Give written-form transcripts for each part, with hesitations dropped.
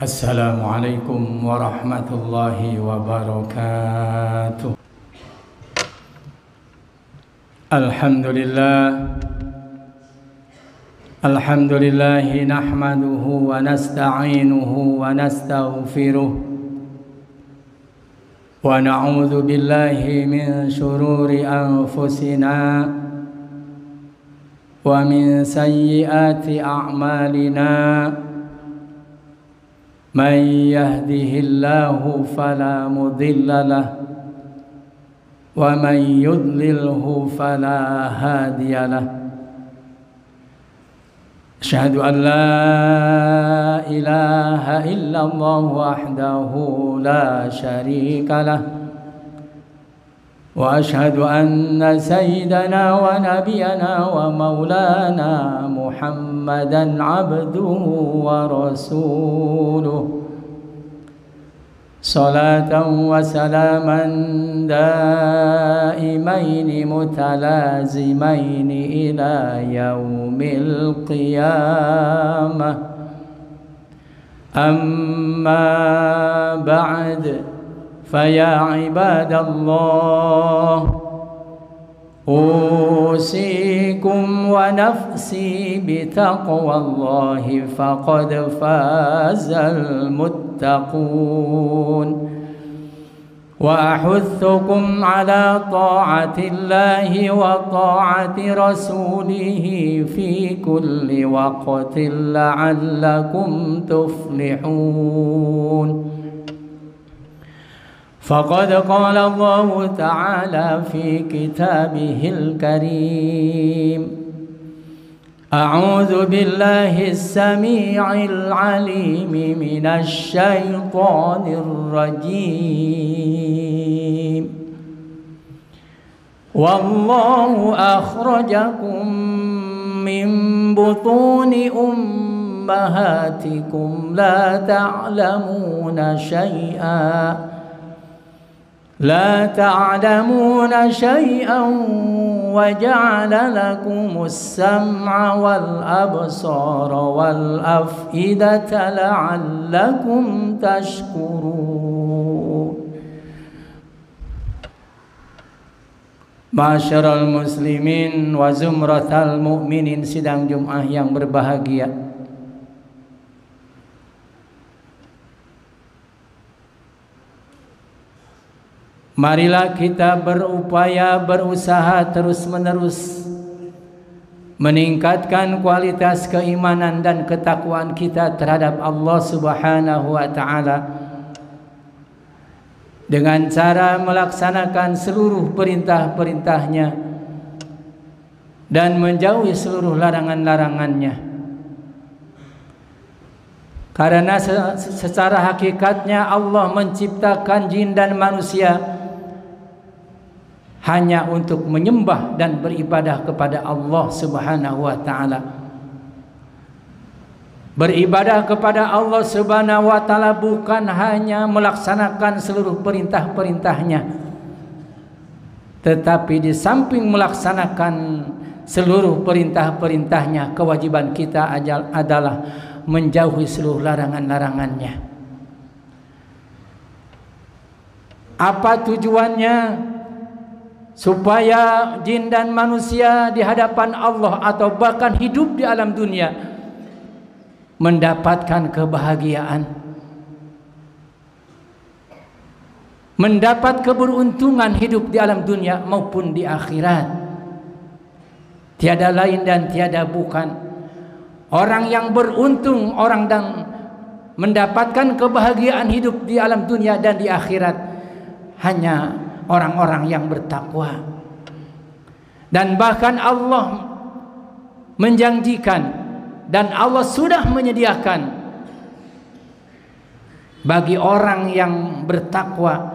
Assalamualaikum warahmatullahi wabarakatuh. Alhamdulillah nahmaduhu wa nasta'inuhu wa nastaghfiruh wa na'udzu billahi min shururi anfusina wa min sayyiati a'malina. Man yahdihillahu fala mudilla lahu wa man yudlilhu fala hadiya lahu. Asyhadu an la ilaha illallah wahdahu la syarika lahu wa asyhadu anna sayyidana wa nabiyyana wa maulana Muhammadan abduhu wa rasuluh. Salatan wa salaman daimaini mutalazimaini ila yaumil qiyamah. Amma ba'd. فيا عباد الله أوصيكم ونفسي بتقوى الله فقد فاز المتقون وأحثكم على طاعة الله وطاعة رسوله في كل وقت لعلكم تفلحون. فقد قال الله تعالى في كتابه الكريم: أعوذ بالله السميع العليم من الشيطان الرجيم. والله أخرجكم من بطون أمهاتكم لا تعلمون شيئا وجعل لكم السمع والأبصار والأفئدة لعلكم تشكرون. Ma'asyiral muslimin wa zumratal mu'minin, sidang Jumat yang berbahagia. Marilah kita berupaya, berusaha terus-menerus meningkatkan kualitas keimanan dan ketakwaan kita terhadap Allah Subhanahu wa Ta'ala dengan cara melaksanakan seluruh perintah-perintahnya dan menjauhi seluruh larangan-larangannya. Karena secara hakikatnya Allah menciptakan jin dan manusia hanya untuk menyembah dan beribadah kepada Allah Subhanahu wa Ta'ala. Beribadah kepada Allah Subhanahu wa Ta'ala bukan hanya melaksanakan seluruh perintah-perintahnya, tetapi di samping melaksanakan seluruh perintah-perintahnya, kewajiban kita adalah menjauhi seluruh larangan-larangannya. Apa tujuannya? Supaya jin dan manusia di hadapan Allah atau bahkan hidup di alam dunia mendapatkan kebahagiaan, mendapat keberuntungan hidup di alam dunia maupun di akhirat. Tiada lain dan tiada bukan. Orang yang beruntung, orang yang mendapatkan kebahagiaan hidup di alam dunia dan di akhirat hanya orang-orang yang bertakwa. Dan bahkan Allah menjanjikan dan Allah sudah menyediakan bagi orang yang bertakwa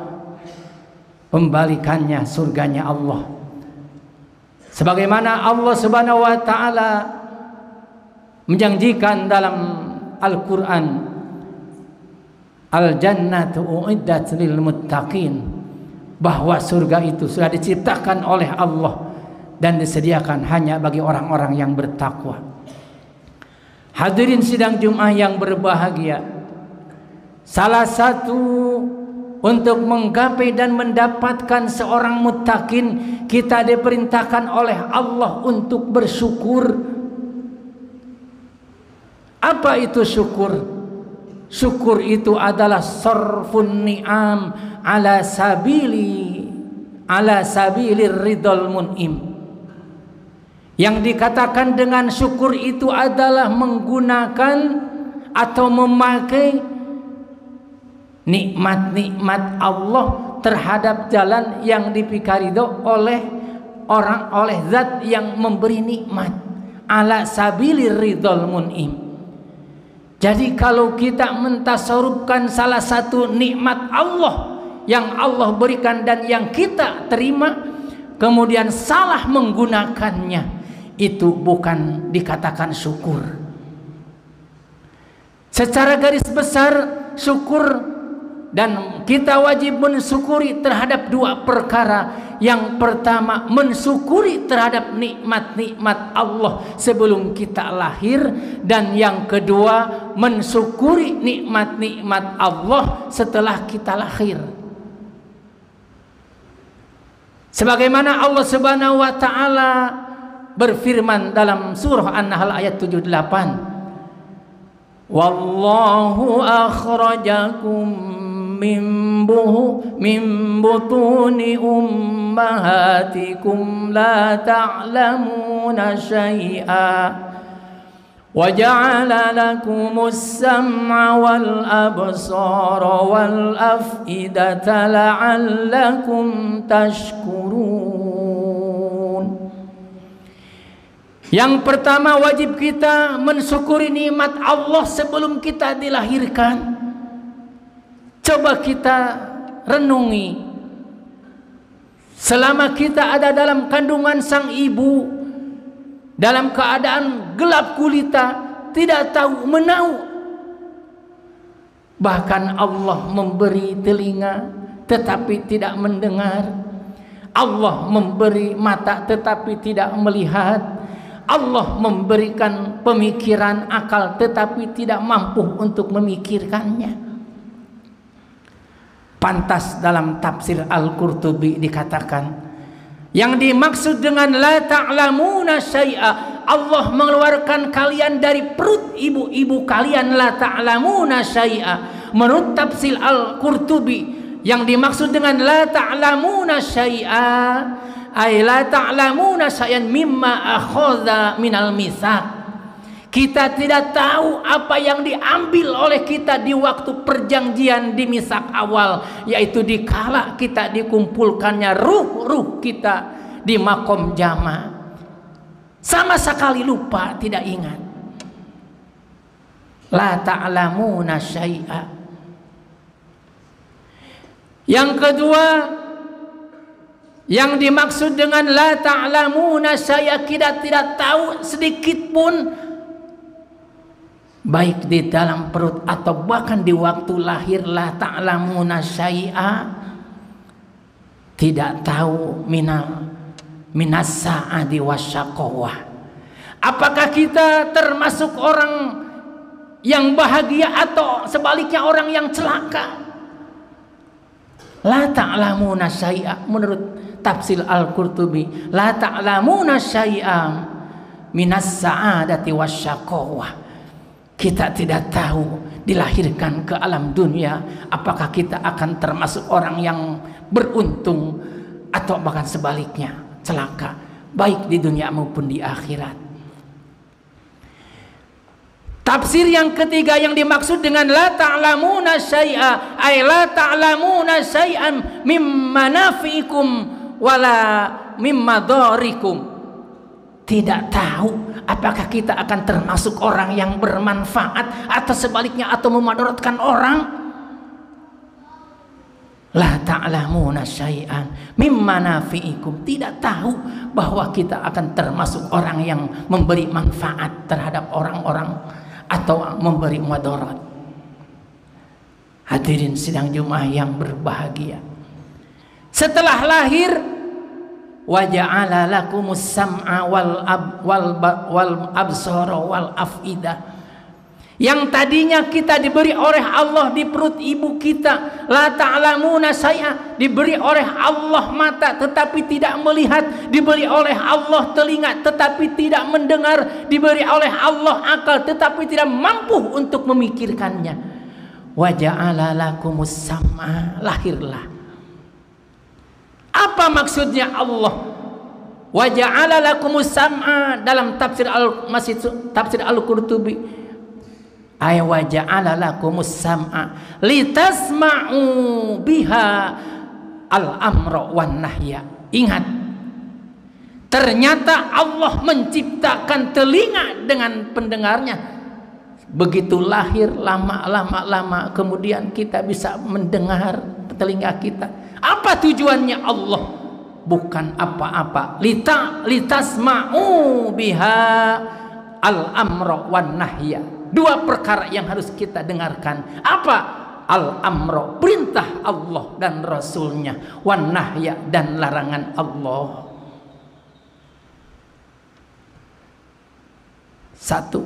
pembalikannya surganya Allah. Sebagaimana Allah Subhanahu wa Ta'ala menjanjikan dalam Al-Quran, Al-Jannatu u'iddat lil muttaqin, bahwa surga itu sudah diciptakan oleh Allah dan disediakan hanya bagi orang-orang yang bertakwa. Hadirin sidang Jumat yang berbahagia, salah satu untuk menggapai dan mendapatkan seorang muttaqin, kita diperintahkan oleh Allah untuk bersyukur. Apa itu syukur? Syukur itu adalah sarfun ni'am ala sabilir ridal mun'im. Yang dikatakan dengan syukur itu adalah menggunakan atau memakai nikmat-nikmat Allah terhadap jalan yang dipikarido oleh orang, oleh zat yang memberi nikmat, ala sabilir ridal mun'im. Jadi kalau kita mentasarufkan salah satu nikmat Allah yang Allah berikan dan yang kita terima, kemudian salah menggunakannya, itu bukan dikatakan syukur. Secara garis besar syukur, dan kita wajib mensyukuri terhadap dua perkara. Yang pertama, mensyukuri terhadap nikmat-nikmat Allah sebelum kita lahir, dan yang kedua, mensyukuri nikmat-nikmat Allah setelah kita lahir. Sebagaimana Allah Subhanahu wa taala berfirman dalam surah An-Nahl ayat 78, wallahu akhrajakum min butuni ummahatikum la ta'lamuna syai'a wa ja'ala lakumus sam'a wal absara wal af'idata la'allakum tashkurun. Yang pertama, wajib kita mensyukuri nikmat Allah sebelum kita dilahirkan. Coba kita renungi, selama kita ada dalam kandungan sang ibu, dalam keadaan gelap gulita, tidak tahu menahu, bahkan Allah memberi telinga tetapi tidak mendengar, Allah memberi mata tetapi tidak melihat, Allah memberikan pemikiran akal tetapi tidak mampu untuk memikirkannya. Pantas dalam tafsir Al-Qurtubi dikatakan, yang dimaksud dengan la ta'lamuna syai'a, Allah mengeluarkan kalian dari perut ibu-ibu kalian, la ta'lamuna syai'a. Menurut tafsir Al-Qurtubi, yang dimaksud dengan la ta'lamuna syai'a ay la ta'lamuna syai'an mimma akhadha minal mitsaq. Kita tidak tahu apa yang diambil oleh kita di waktu perjanjian di misak awal, yaitu dikala kita dikumpulkannya ruh kita di makom jama. Sama sekali lupa, tidak ingat. La ta'lamuna syai'a. Yang kedua, yang dimaksud dengan la ta'lamuna syai'a, kita tidak tahu sedikit pun, baik di dalam perut atau bahkan di waktu lahir. La ta'lamuna syai'a, tidak tahu minas sa'adi wasyaqawah. Apakah kita termasuk orang yang bahagia atau sebaliknya orang yang celaka? La ta'lamuna syai'a, menurut tafsir Al-Qurtubi, la ta'lamuna syai'a minas sa'adati wasyaqawah. Kita tidak tahu dilahirkan ke alam dunia, apakah kita akan termasuk orang yang beruntung atau bahkan sebaliknya celaka, baik di dunia maupun di akhirat. Tafsir yang ketiga yang dimaksud dengan la ta'lamuna syai'a ay la ta'lamuna syai'an mimma nafi'ikum wala mimma dharikum. Tidak tahu apakah kita akan termasuk orang yang bermanfaat atau sebaliknya atau memadaratkan orang. La ta'lamuna syai'an mimma nafi'ikum, tidak tahu bahwa kita akan termasuk orang yang memberi manfaat terhadap orang-orang atau memberi madarat. Hadirin sidang Jumat yang berbahagia, setelah lahir, wa ja'ala lakumus sam'a wal absara wal af'idah. Yang tadinya kita diberi oleh Allah di perut ibu kita, la ta'lamuna syai'a, diberi oleh Allah mata tetapi tidak melihat, diberi oleh Allah telinga tetapi tidak mendengar, diberi oleh Allah akal tetapi tidak mampu untuk memikirkannya. Wa ja'ala lakumus sam'a, lahirlah. Apa maksudnya Allah? Wa ja'ala lakumus sam'a dalam tafsir Al-Qurtubi, ay wa ja'ala lakumus sam'a litasma'u biha al-amra wan nahya. Ingat, ternyata Allah menciptakan telinga dengan pendengarnya. Begitu lahir, lama kemudian kita bisa mendengar telinga kita. Apa tujuannya Allah? Bukan apa-apa. Litasma'u biha al-amra wan nahya. Dua perkara yang harus kita dengarkan. Apa? Al-amro, perintah Allah dan Rasulnya, wan nahya, dan larangan Allah. Satu.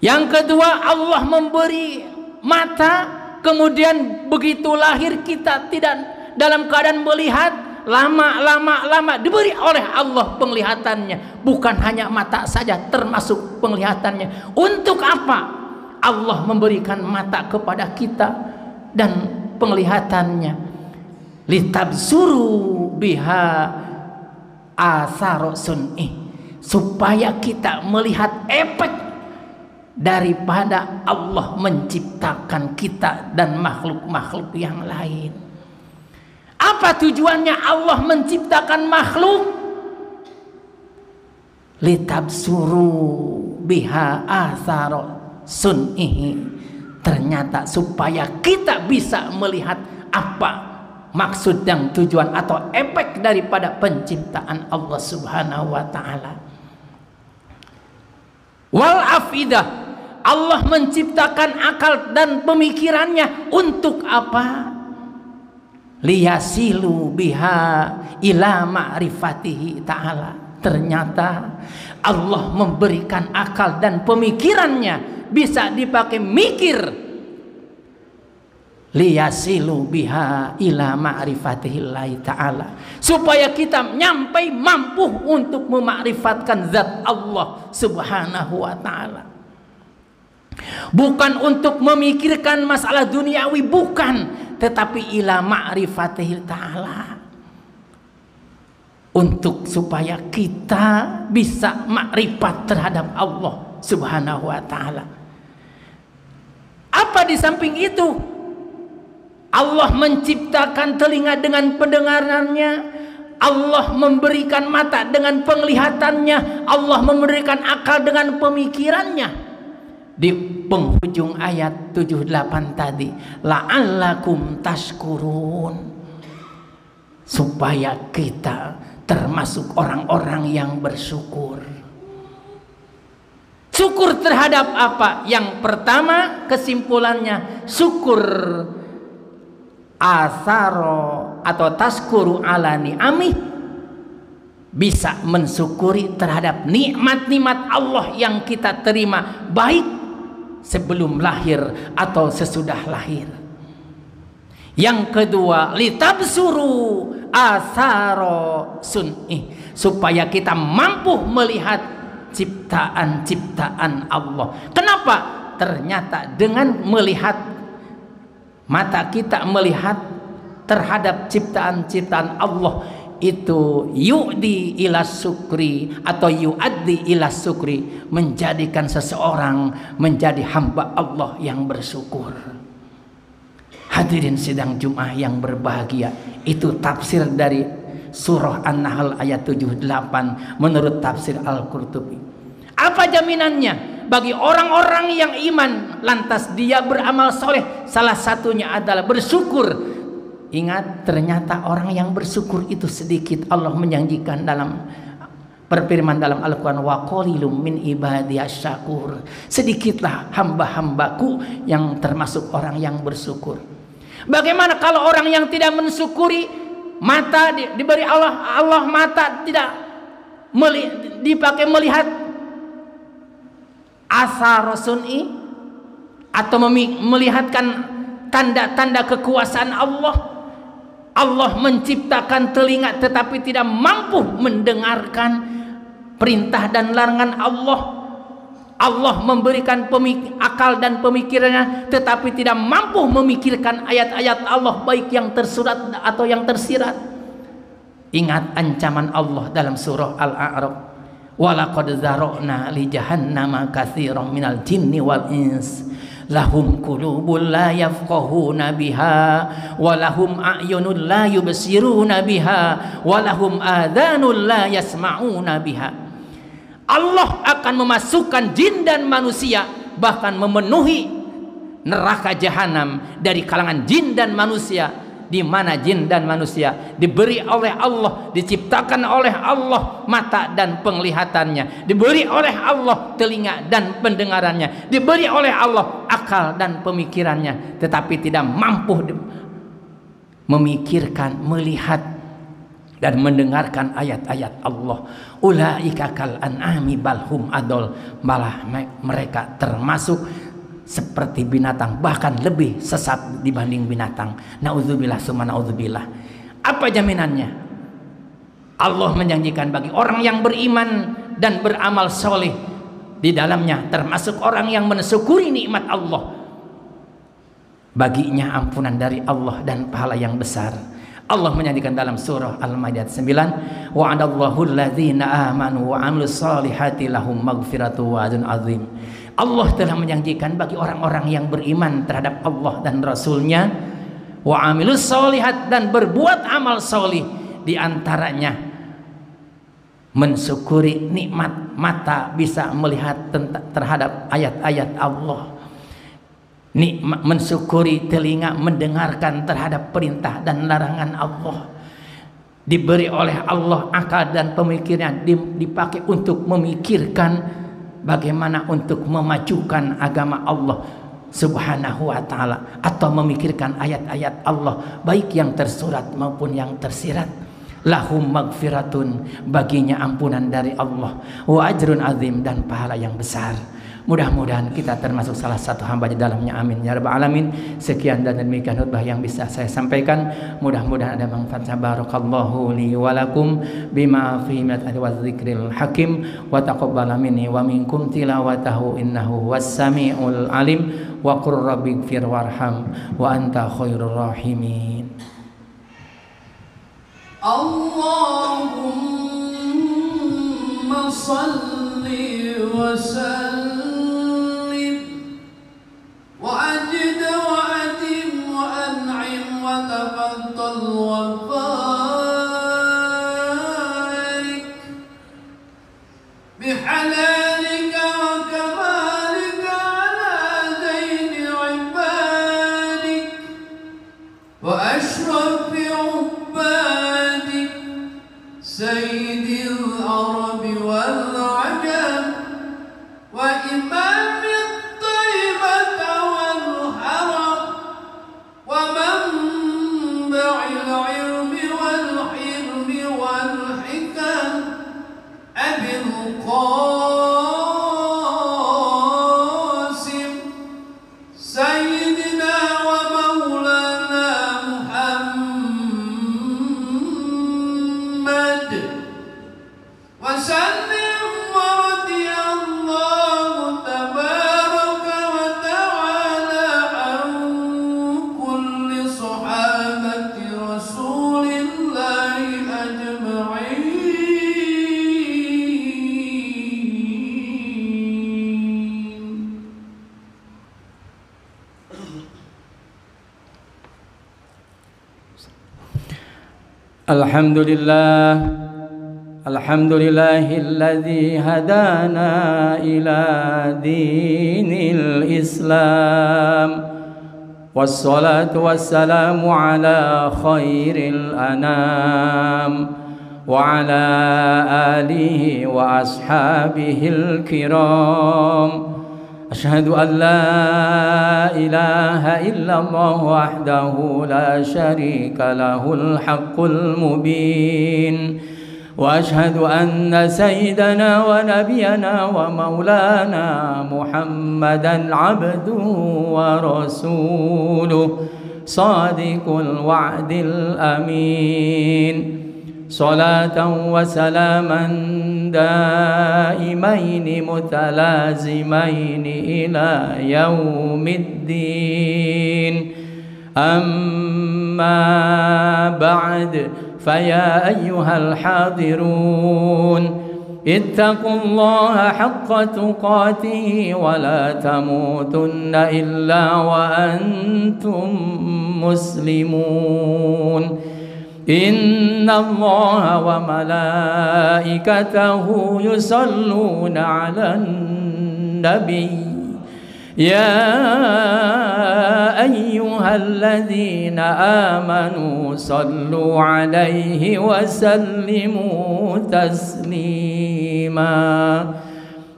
Yang kedua, Allah memberi mata, kemudian begitu lahir kita tidak dalam keadaan melihat. Lama diberi oleh Allah penglihatannya. Bukan hanya mata saja, termasuk penglihatannya. Untuk apa Allah memberikan mata kepada kita dan penglihatannya? Litabsuru biha asaro sun'i, supaya kita melihat efek daripada Allah menciptakan kita dan makhluk-makhluk yang lain. Apa tujuannya Allah menciptakan makhluk? Litabsuru biha atharo sun'ihi, ternyata supaya kita bisa melihat apa maksud dan tujuan atau efek daripada penciptaan Allah Subhanahu wa ta'ala. Wal afidah, Allah menciptakan akal dan pemikirannya untuk apa? Liyasilu biha ila ma'rifatihi ta'ala. Ternyata Allah memberikan akal dan pemikirannya bisa dipakai mikir. Liyasilu biha ila ma'rifatihi ta'ala, supaya kita nyampai mampu untuk memakrifatkan zat Allah Subhanahu wa ta'ala. Bukan untuk memikirkan masalah duniawi, bukan, tetapi ila ma'rifatihi ta'ala, untuk supaya kita bisa makrifat terhadap Allah Subhanahu wa ta'ala. Apa di samping itu? Allah menciptakan telinga dengan pendengarannya, Allah memberikan mata dengan penglihatannya, Allah memberikan akal dengan pemikirannya. Di penghujung ayat 78 tadi, la'allakum tashkurun, supaya kita termasuk orang-orang yang bersyukur. Syukur terhadap apa? Yang pertama, kesimpulannya, syukur asaro atau taskuru ala ni'amih, bisa mensyukuri terhadap nikmat-nikmat Allah yang kita terima, baik sebelum lahir atau sesudah lahir. Yang kedua, litabsuru asaro sun'i, supaya kita mampu melihat ciptaan-ciptaan Allah. Kenapa? Ternyata dengan melihat, mata kita melihat terhadap ciptaan-ciptaan Allah, itu yu'di ila syukri atau yu'addi ila syukri, menjadikan seseorang menjadi hamba Allah yang bersyukur. Hadirin sidang Jumat yang berbahagia, itu tafsir dari surah An-Nahl ayat 78 menurut tafsir Al-Qurtubi. Apa jaminannya bagi orang-orang yang iman lantas dia beramal soleh? Salah satunya adalah bersyukur. Ingat, ternyata orang yang bersyukur itu sedikit. Allah menjanjikan dalam berfirman dalam Al-Quran, wa qalilum min ibadiyas syakur, sedikitlah hamba-hambaku yang termasuk orang yang bersyukur. Bagaimana kalau orang yang tidak mensyukuri? Mata diberi Allah mata, tidak dipakai melihat asar sun'i, atau melihatkan tanda-tanda kekuasaan Allah. Allah menciptakan telinga tetapi tidak mampu mendengarkan perintah dan larangan Allah. Allah memberikan akal dan pemikirannya tetapi tidak mampu memikirkan ayat-ayat Allah, baik yang tersurat atau yang tersirat. Ingat ancaman Allah dalam surah Al-A'raf, walaqad dzara'na li jahannama katsiran minal jinni wal ins lahum qulubun la yafqahuna biha wa lahum a'yunun la yubsiruna biha wa lahum adhanun la yasma'una biha. Allah akan memasukkan jin dan manusia, bahkan memenuhi neraka jahanam dari kalangan jin dan manusia, di mana jin dan manusia diberi oleh Allah, diciptakan oleh Allah mata dan penglihatannya, diberi oleh Allah telinga dan pendengarannya, diberi oleh Allah akal dan pemikirannya, tetapi tidak mampu memikirkan, melihat dan mendengarkan ayat-ayat Allah. Ulaika kal an'ami balhum adol, malah mereka termasuk seperti binatang, bahkan lebih sesat dibanding binatang. Nauzubillah summa nauzubillah. Apa jaminannya? Allah menjanjikan bagi orang yang beriman dan beramal soleh, di dalamnya termasuk orang yang mensyukuri nikmat Allah, baginya ampunan dari Allah dan pahala yang besar. Allah menjanjikan dalam surah Al-Maidah 9, wa'adallahu alladzina amanu wa 'amilus solihati lahum maghfiratu wa ajrun azim. Allah telah menjanjikan bagi orang-orang yang beriman terhadap Allah dan Rasulnya, wa 'amilus solihat, dan berbuat amal solih, di antaranya mensyukuri nikmat mata bisa melihat terhadap ayat-ayat Allah, mensyukuri telinga mendengarkan terhadap perintah dan larangan Allah, diberi oleh Allah akal dan pemikiran dipakai untuk memikirkan bagaimana untuk memajukan agama Allah Subhanahu wa ta'ala, atau memikirkan ayat-ayat Allah baik yang tersurat maupun yang tersirat. Lahum magfiratun, baginya ampunan dari Allah, wa ajrun azim, dan pahala yang besar. Mudah-mudahan kita termasuk salah satu hamba di dalamnya, amin ya rabbal alamin. Sekian dan demikian khutbah yang bisa saya sampaikan, mudah-mudahan ada manfaatnya. Barakallahu li wa lakum bima fi minati wa dzikril hakim, wa taqabbala minni wa minkum tilawatahu innahu was-sami'ul alim, wa qur rabbighfir warham wa anta khairur rahimin. Allahumma salli wa sallim وأجد وأتم وأنعم وتفضل وبارك بحلالك وكمالك على زين عبادك وأشرف عبادك سيد العرب والعجم وإمام العلم والحلم والحكم أبي القاسم سيدنا ومولانا محمد وسلم ورضي الله تبارك وتعالى عن كل صحابة رسول الله أجمعين. الحمد لله الحمد لله الذي هدانا إلى دين الإسلام والصلاة والسلام على خير الأنام وعلى آله وأصحابه الكرام. أشهد أن لا إله إلا الله وحده لا شريك له الحق المبين وأشهد أن سيدنا ونبينا ومولانا محمدا عبده ورسوله صادق الوعد الأمين صلاة وسلاما دائمين متلازمين إلى يوم الدين. أما بعد، فيا أيها الحاضرون اتقوا الله حق تقاته ولا تموتن إلا وأنتم مسلمون. إن الله وملائكته يصلون على النبي يا أيها الذين آمنوا صلوا عليه وسلموا تسليما.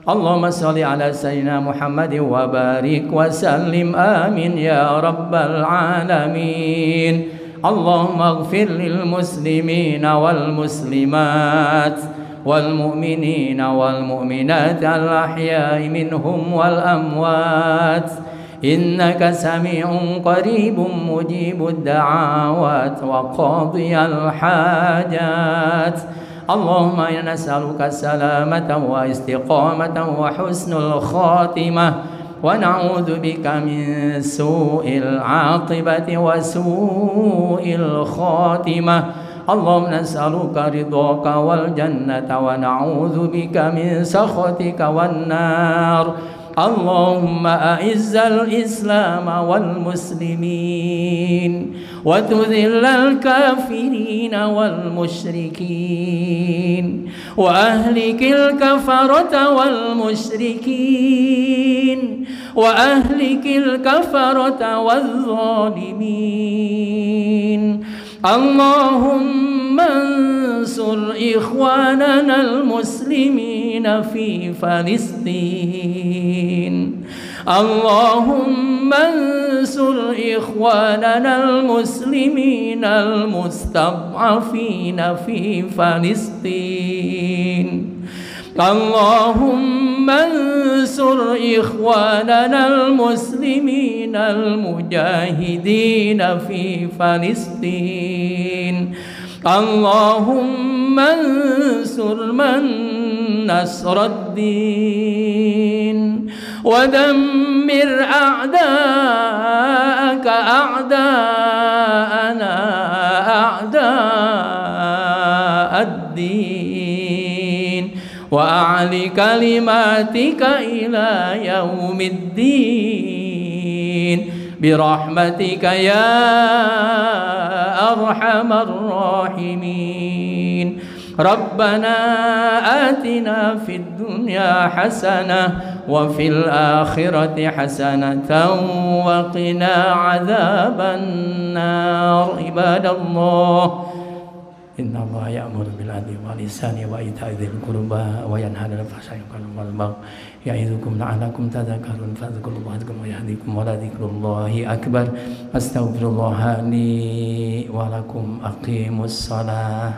اللهم صل على سيدنا محمد وبارك وسلم آمين يا رب العالمين. اللهم اغفر للمسلمين والمسلمات والمؤمنين والمؤمنات الأحياء منهم والأموات، إنك سميع قريب مجيب الدعوات وقاضي الحاجات. اللهم إنا نسألك السلامة واستقامة وحسن الخاتمة، ونعوذ بك من سوء العاقبة وسوء الخاتمة. اللهم نسألك رضاك والجنة ونعوذ بك من سخطك والنار. اللهم أعز الإسلام والمسلمين وتذل الكافرين والمشركين وأهلك الكفرة والمشركين وأهلك الكفرة والظالمين. اللهم انصر إخواننا المسلمين في فلسطين. اللهم انصر إخواننا المسلمين المستضعفين في فلسطين. اللهم انصر إخواننا المسلمين المجاهدين في فلسطين. اللهم انصر من نصر الدين ودمر أعداءك أعداءنا أعداء الدين، وأعل كلماتك إلى يوم الدين برحمتك يا أرحم الراحمين. ربنا آتنا في الدنيا حسنة وفي الآخرة حسنة وقنا عذاب النار. عباد الله، إن الله يأمر بالعدل والإحسان وإيتاء ذي القربى وينهى عن الفحشاء والمنكر يعظكم لعلكم تذكرون. فاذكروا الله يذكركم ويهديكم ولذكر الله أكبر. أستغفر الله لي ولكم. أقيموا الصلاة.